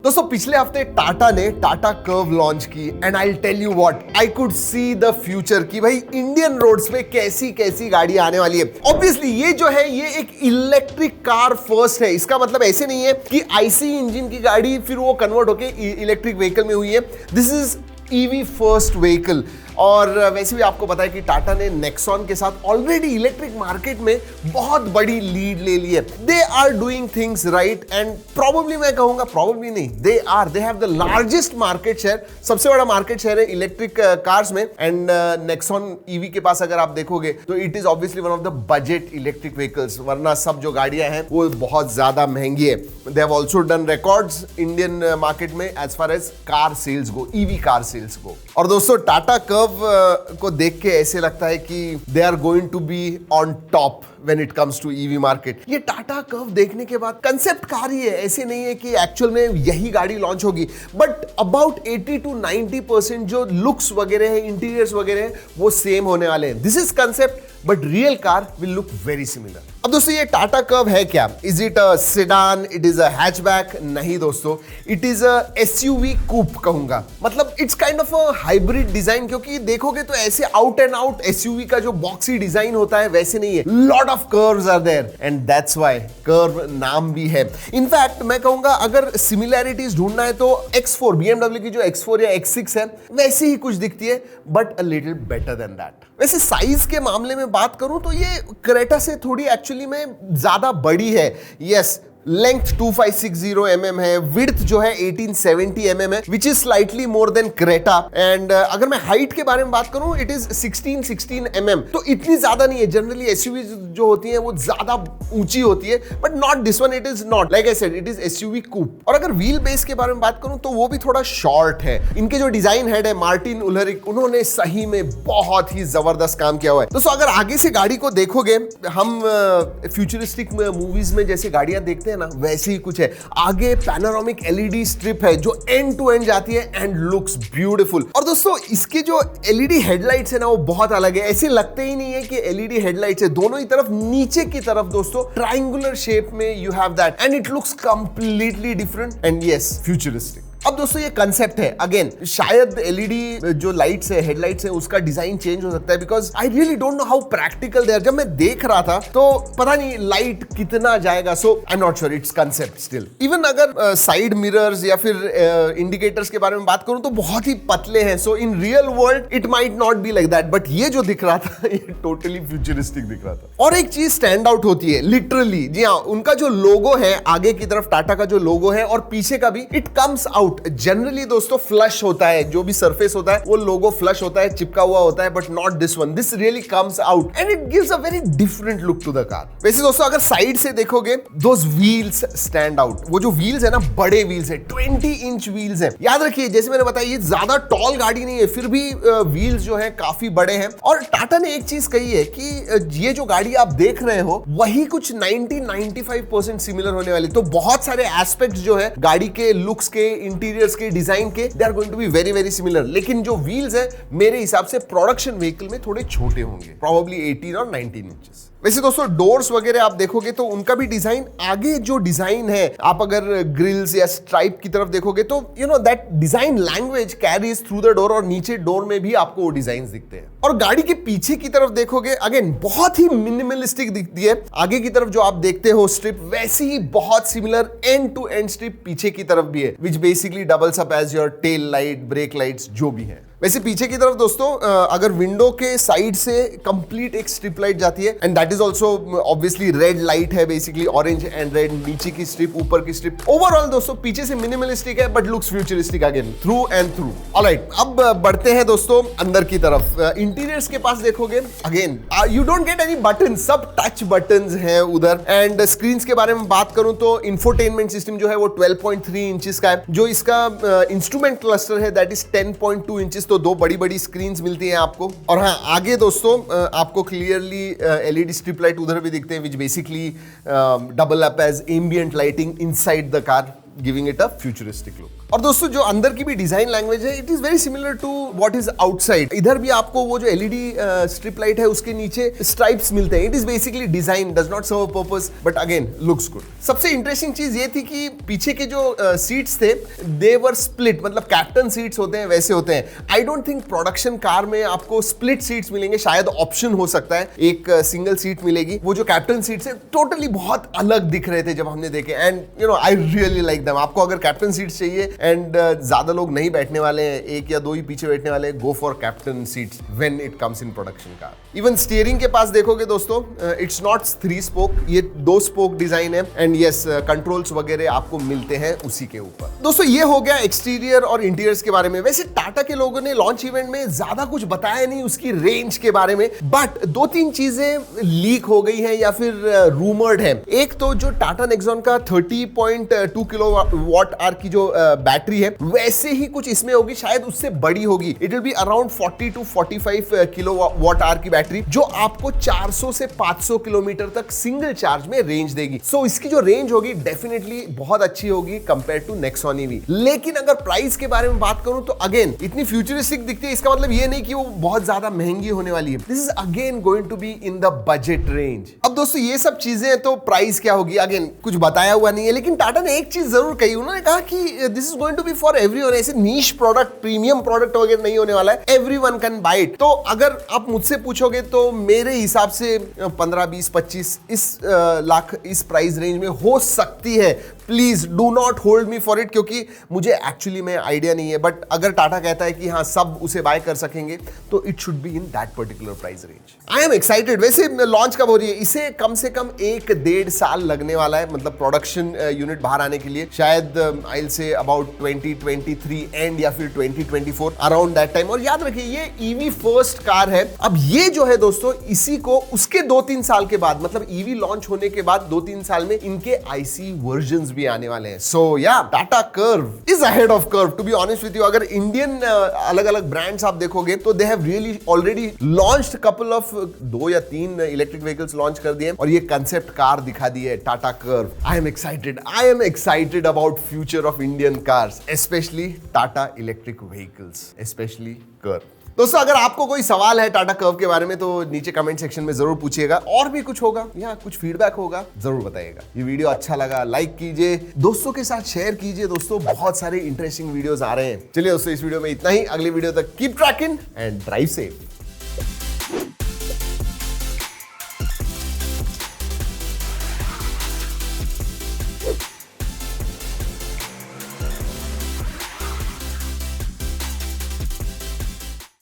दोस्तों पिछले हफ्ते टाटा ने टाटा कर्व लॉन्च की and I tell you what I could see the future कि भाई इंडियन रोड्स पे कैसी कैसी गाड़ी आने वाली है। ऑब्वियसली ये जो है ये एक इलेक्ट्रिक कार फर्स्ट है। इसका मतलब ऐसे नहीं है कि आईसी इंजन की गाड़ी फिर वो कन्वर्ट होके इलेक्ट्रिक व्हीकल में हुई है। This is EV first vehicle. और वैसे भी आपको पता है कि टाटा ने नेक्सॉन के साथ ऑलरेडी इलेक्ट्रिक मार्केट में बहुत बड़ी लीड ले ली है। They are doing things right and probably मैं कहूंगा प्रोबेबली नहीं they have the largest market share. सबसे बड़ा मार्केट शेयर है इलेक्ट्रिक कार्स में। एंड नेक्सॉन ईवी के पास अगर आप देखोगे तो it is obviously one of the budget electric vehicles, वरना सब जो गाड़ियां हैं वो बहुत ज्यादा महंगी है। They have also done records Indian market में as far as car sales go, EV car sales go. और दोस्तों टाटा कर्व को देख के ऐसे लगता है कि they are going to be on top when it comes to EV market. ये टाटा कर्व देखने के बाद कंसेप्ट कार ही है, ऐसे नहीं है कि एक्चुअल में यही गाड़ी लॉन्च होगी, बट अबाउट 80 to 90% जो लुक्स वगैरह है, इंटीरियर्स वगैरह है, वो सेम होने वाले हैं। This is concept but real car will look very similar. अब दोस्तों ये टाटा कर्व है क्या? Is it a sedan? It is a hatchback? नहीं दोस्तों, इट इज अ एसयूवी कूप कहूंगा। मतलब it's kind of a hybrid design, क्योंकि देखोगे तो ऐसे आउट एंड आउट एसयूवी का जो बॉक्सी डिजाइन होता है वैसे नहीं है। Lot of curves are there and that's why Curvv नाम भी है। इनफैक्ट मैं कहूंगा अगर सिमिलैरिटीज ढूंढना है तो X4 BMW की जो X4 या X6 है वैसे ही कुछ दिखती है, but a little better than that. वैसे साइज के मामले में बात करूं तो ये क्रेटा से थोड़ी एक्चुअली में ज्यादा बड़ी है। यस, लेंथ 2560 mm है, विड्थ जो है 1870 mm है, which is slightly more than Creta. And अगर मैं हाइट के बारे में बात करूं इट इज 16 mm, तो इतनी ज्यादा नहीं है। जनरली एसयूवी जो होती है वो ज्यादा ऊंची होती है, but not this one, it is not like I said, it is SUV coupe. और अगर व्हील बेस के बारे में बात करूं तो वो भी थोड़ा शॉर्ट है। इनके जो डिजाइन हेड है मार्टिन उल्हरिक, उन्होंने सही में बहुत ही जबरदस्त काम किया हुआ है। दोस्तों अगर आगे से गाड़ी को देखोगे, हम फ्यूचरिस्टिक मूवीज में जैसे गाड़ियां देखते हैं ना वैसे ही कुछ है। आगे पैनोरामिक एलईडी स्ट्रिप है जो एंड टू एंड जाती है एंड लुक्स ब्यूटीफुल। और दोस्तों इसके जो एलईडी हेडलाइट्स है ना वो बहुत अलग है। ऐसे लगते ही नहीं है कि एलईडी हेडलाइट्स है, दोनों ही तरफ नीचे की तरफ दोस्तों ट्रायंगुलर शेप में you have that and it looks completely different and yes futuristic. अब दोस्तों ये कंसेप्ट है, अगेन शायद एलईडी जो लाइट्स है, हेडलाइट्स है, उसका डिजाइन चेंज हो सकता है, because I really don't know how practical they are. जब मैं देख रहा था तो पता नहीं लाइट कितना जाएगा, so I am not sure, it's concept still. Even अगर साइड मिरर्स या फिर इंडिकेटर्स के बारे में बात करूं तो बहुत ही पतले हैं, so in real world it might not be like that, but ये जो दिख रहा था ये टोटली फ्यूचरिस्टिक दिख रहा था। और एक चीज स्टैंड आउट होती है लिटरली, जी हाँ, उनका जो लोगो है आगे की तरफ, टाटा का जो लोगो है और पीछे का भी, इट कम्स आउट। जनरली दोस्तों फ्लश होता है, जो भी सरफेस होता है वो लोगो फ्लश होता है, चिपका हुआ होता है, but not this one. This really comes out and it gives a very different look to the car. वैसे दोस्तों अगर साइड से देखोगे, दोस व्हील्स स्टैंड आउट। वो जो व्हील्स है ना, बड़े व्हील्स है, 20 इंच व्हील्स है। याद रखिए जैसे मैंने बताया ये ज्यादा टॉल गाड़ी नहीं है, फिर भी व्हील्स जो है काफी बड़े हैं। और टाटा ने एक चीज कही है कि ये जो गाड़ी आप देख रहे हो वही कुछ 90-95% सिमिलर होने वाली। तो बहुत सारे एस्पेक्ट्स जो है गाड़ी के लुक्स के, इंटीरियर्स के, डिजाइन के, they are going to be very very similar. लेकिन जो व्हील्स है मेरे हिसाब से प्रोडक्शन व्हीकल में थोड़े छोटे होंगे, प्रोबेबली 18 और 19 इंचेस। वैसे दोस्तों डोर्स वगैरह आप देखोगे तो उनका भी डिजाइन, आगे जो डिजाइन है, आप अगर ग्रिल्स या स्ट्राइप की तरफ देखोगे तो you know that design language carries through the door, और नीचे डोर में भी आपको वो डिजाइन्स दिखते हैं। और गाड़ी के पीछे की तरफ देखोगे, अगेन बहुत ही मिनिमलिस्टिक दिखती है। आगे की तरफ जो आप देखते हो स्ट्रिप, वैसे ही बहुत similar end to end strip पीछे की तरफ भी है, which basically doubles up as your tail light, brake lights जो भी है। वैसे पीछे की तरफ दोस्तों अगर विंडो के साइड से कंप्लीट एक स्ट्रिप लाइट जाती है and that is also obviously red light है, बेसिकली ऑरेंज एंड रेड, नीचे की स्ट्रिप, ऊपर की स्ट्रिप। ओवरऑल दोस्तों पीछे से मिनिमलिस्टिक है but looks futuristic again through and through. Alright, अब बढ़ते हैं दोस्तों अंदर की तरफ। इंटीरियर्स के पास देखोगे, again you don't get any button, सब टच बटन्स हैं उधर। एंड स्क्रीन्स के बारे में बात करूं तो इंफोटेनमेंट सिस्टम जो है वो 12.3 इंचेस का है। जो इसका इंस्ट्रूमेंट क्लस्टर है दैट इज 10.2 इंचेस, तो दो बड़ी बड़ी स्क्रीन्स मिलती हैं आपको। और हाँ, आगे दोस्तों आपको क्लियरली एलईडी स्ट्रिप लाइट उधर भी दिखते हैं, which basically double up as ambient lighting inside the car. Giving it a futuristic look. और दोस्तों जो अंदर की भी डिजाइन लैंग्वेज है, it is very similar to what is outside. इधर भी आपको वो जो एलईडी स्ट्रिप लाइट है उसके नीचे स्ट्राइप्स मिलते हैं। It is basically design, does not serve a purpose, but again looks good. सबसे इंटरेस्टिंग चीज ये थी कि पीछे के जो सीट्स थे दे वर स्प्लिट, मतलब कैप्टन सीट्स होते हैं वैसे होते हैं। I don't think production car में आपको स्प्लिट सीट्स मिलेंगे, शायद ऑप्शन हो सकता है एक सिंगल सीट मिलेगी। वो जो कैप्टन सीट्स है टोटली बहुत अलग दिख रहे थे जब हमने देखे, and you know I really like them. आपको अगर कैप्टन सीट्स चाहिए एंड ज्यादा लोग नहीं बैठने वाले हैं, एक या दो ही पीछे बैठने वाले, go for captain seats when it comes in production car. Even steering के पास देखोगे दोस्तों, इट्स नॉट 3 स्पोक, ये 2 स्पोक डिजाइन है, एंड यस कंट्रोल्स वगैरह आपको मिलते हैं उसी के ऊपर। दोस्तों ये हो गया एक्सटीरियर और इंटीरियर्स के बारे में। वैसे टाटा के लोगों ने लॉन्च इवेंट में ज्यादा कुछ बताया नहीं उसकी रेंज के बारे में, बट 2-3 चीजें लीक हो गई है या फिर रूमर्ड है। एक तो जो टाटा नेक्सॉन का 30.2 किलोवाट आवर की जो बैटरी है, वैसे ही कुछ इसमें होगी, शायद उससे बड़ी होगी। It will be around 40 to 45 kilowatt hour की बैटरी, जो आपको 400 से 500 किलोमीटर तक सिंगल चार्ज में रेंज देगी। सो इसकी जो रेंज होगी डेफिनेटली बहुत अच्छी होगी कंपेयर टू नेक्सॉन ईवी। लेकिन अगर प्राइस के बारे में बात करूं तो अगेन इतनी फ्यूचरिस्टिक दिखती है, इसका मतलब ये नहीं कि वो बहुत ज्यादा महंगी होने वाली है। This is again going to be in the budget range. अब दोस्तों ये सब चीजें, तो प्राइस क्या होगी अगेन कुछ बताया हुआ नहीं है, लेकिन टाटा ने एक चीज जरूर कही, उन्होंने कहा कि this is going to be for everyone. ऐसे नीश प्रोडक्ट, प्रीमियम प्रोडक्ट वगैरह नहीं होने वाला है, एवरीवन कैन बाय इट। तो अगर आप मुझसे पूछोगे तो मेरे हिसाब से 15, 20, 25 इस लाख इस प्राइस रेंज में हो सकती है। Please do not hold me for it, क्योंकि मुझे एक्चुअली में आइडिया नहीं है, बट अगर टाटा कहता है कि हाँ सब उसे बाय कर सकेंगे तो it should be in that particular price range. I am excited. वैसे लॉन्च कब हो रही है? इसे कम से कम 1-1.5 साल लगने वाला है, मतलब प्रोडक्शन यूनिट बाहर आने के लिए। शायद I will say about 2023 and या फिर 2024 अराउंड दैट टाइम। और याद रखिए ये ईवी फर्स्ट कार है। अब ये जो है दोस्तों, इसी को उसके 2-3 साल के बाद, मतलब ईवी लॉन्च होने के बाद 2-3 साल में इनके आईसी वर्जन्स भी आने वाले हैं। So yeah Tata Curvv is ahead of curve, to be honest with you. अगर इंडियन अलग अलग ब्रांड्स आप देखोगे तो they have really already launched couple of 2 या 3 इलेक्ट्रिक व्हीकल्स लॉन्च कर दिए, और ये कंसेप्ट कार दिखा दी है Tata curve. I am excited about future of Indian cars, specially Tata electric vehicles, specially curve. दोस्तों अगर आपको कोई सवाल है टाटा कर्व के बारे में तो नीचे कमेंट सेक्शन में जरूर पूछिएगा, और भी कुछ होगा या कुछ फीडबैक होगा जरूर बताइएगा। ये वीडियो अच्छा लगा लाइक कीजिए, दोस्तों के साथ शेयर कीजिए। दोस्तों बहुत सारे इंटरेस्टिंग वीडियोस आ रहे हैं। चलिए दोस्तों इस वीडियो में इतना ही, अगली वीडियो तक keep trekking and drive safe.